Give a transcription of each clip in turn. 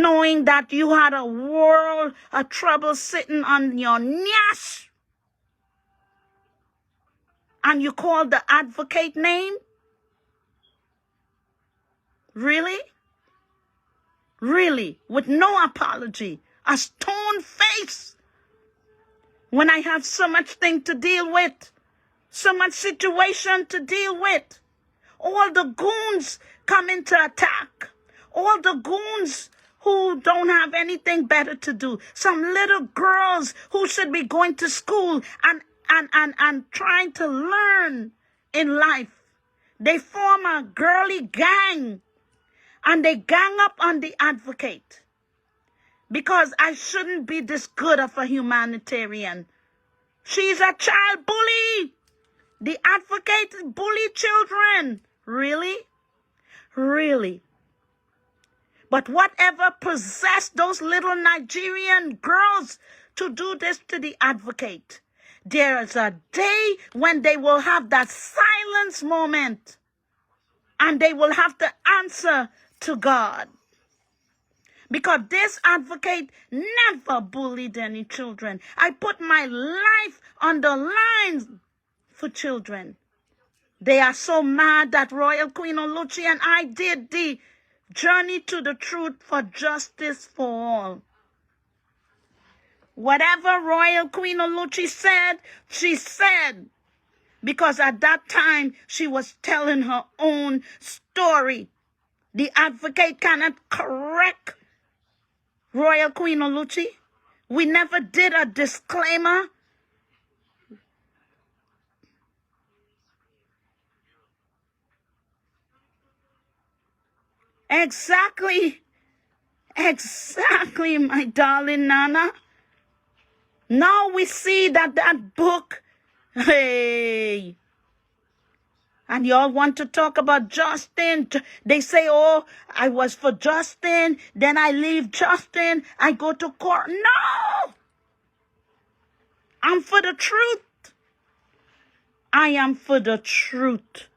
knowing that you had a world of trouble sitting on your nyash, and you called the advocate name? Really? Really? With no apology? A stone face? When I have so much thing to deal with, so much situation to deal with. All the goons coming to attack. All the goons who don't have anything better to do. Some little girls who should be going to school and trying to learn in life. They form a girly gang and they gang up on the advocate. Because I shouldn't be this good of a humanitarian. She's a child bully. The advocate bully children. Really? Really? But whatever possessed those little Nigerian girls to do this to the advocate, there is a day when they will have that silence moment and they will have to answer to God. Because this advocate never bullied any children. I put my life on the line for children. They are so mad that Royal Queen Oluchi and I did the journey to the truth for justice for all. Whatever Royal Queen Oluchi said, she said. Because at that time, she was telling her own story. The advocate cannot correct Royal Queen Oluchi. We never did a disclaimer. Exactly, my darling Nana. Now we see that book, hey. And y'all want to talk about Justin. They say, oh, I was for Justin. Then I leave Justin. I go to court. No! I'm for the truth. I am for the truth.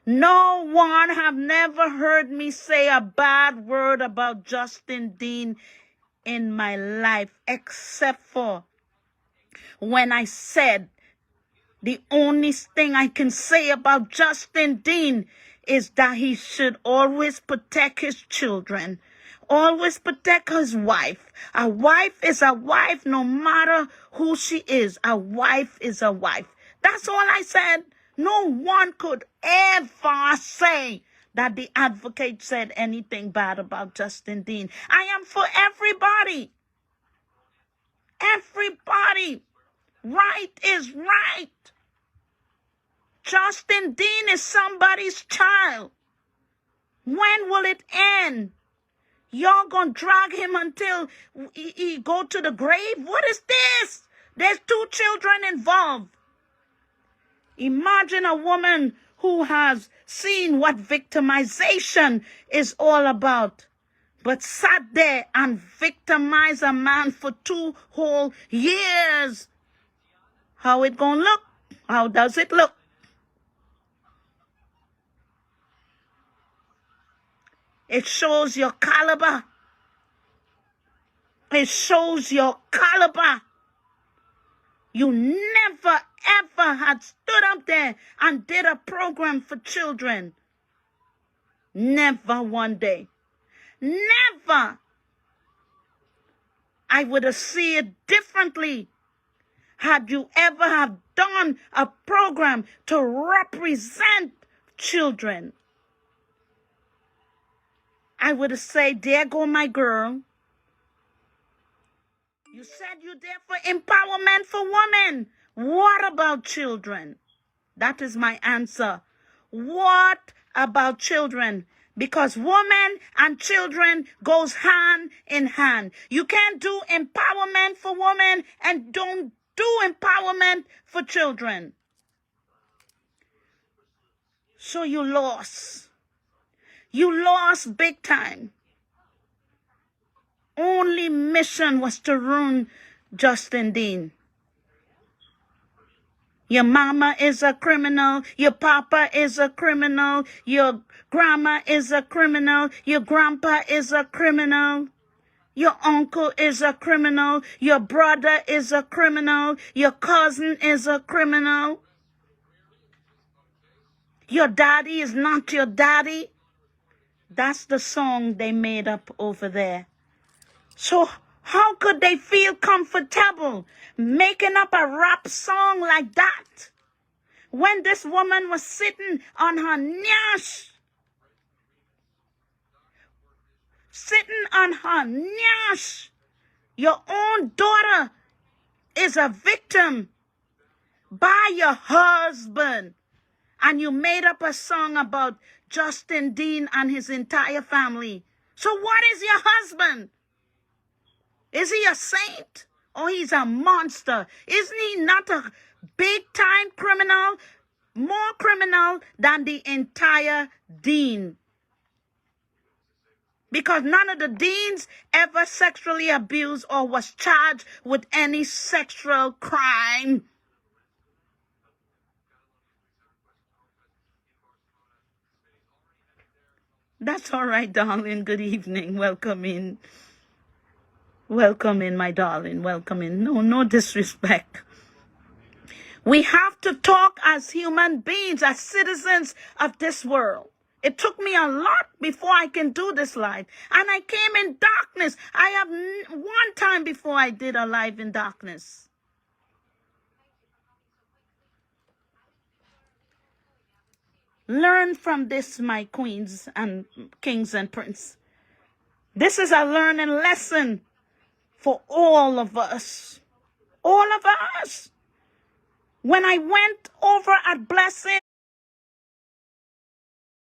No one have never heard me say a bad word about Justin Dean in my life, except for when I said the only thing I can say about Justin Dean is that he should always protect his children, always protect his wife. A wife is a wife no matter who she is. A wife is a wife. That's all I said. No one could ever say that the advocate said anything bad about Justin Dean. I am for everybody. Everybody. Right is right. Justin Dean is somebody's child. When will it end? Y'all gonna drag him until he go to the grave? What is this? There's 2 children involved. Imagine a woman who has seen what victimization is all about, but sat there and victimized a man for 2 whole years. How it gonna look? How does it look? It shows your caliber. It shows your caliber. You never, ever had stood up there and did a program for children. Never one day. Never. I would have seen it differently had you ever have done a program to represent children. I would have said, there go my girl. You said you're there for empowerment for women. What about children? That is my answer. What about children? Because women and children goes hand in hand. You can't do empowerment for women and don't do empowerment for children. So you lost. You lost big time. Only mission was to ruin Justin Dean. Your mama is a criminal. Your papa is a criminal. Your grandma is a criminal. Your grandpa is a criminal. Your uncle is a criminal. Your brother is a criminal. Your cousin is a criminal. Your daddy is not your daddy. That's the song they made up over there. So how could they feel comfortable making up a rap song like that when this woman was sitting on her knees? Sitting on her knees. Your own daughter is a victim by your husband. And you made up a song about Justin Dean and his entire family. So what is your husband? Is he a saint or he's a monster? Isn't he not a big-time criminal? More criminal than the entire Dean. Because none of the Deans ever sexually abused or was charged with any sexual crime. That's all right, darling. Good evening. Welcome in. Welcome in, my darling. Welcome in. No disrespect. We have to talk as human beings, as citizens of this world. It took me a lot before I can do this live. And I came in darkness. I have one time before I did a live in darkness. Learn from this, my queens and kings and princes. This is a learning lesson for all of us. All of us. When I went over at Blessing,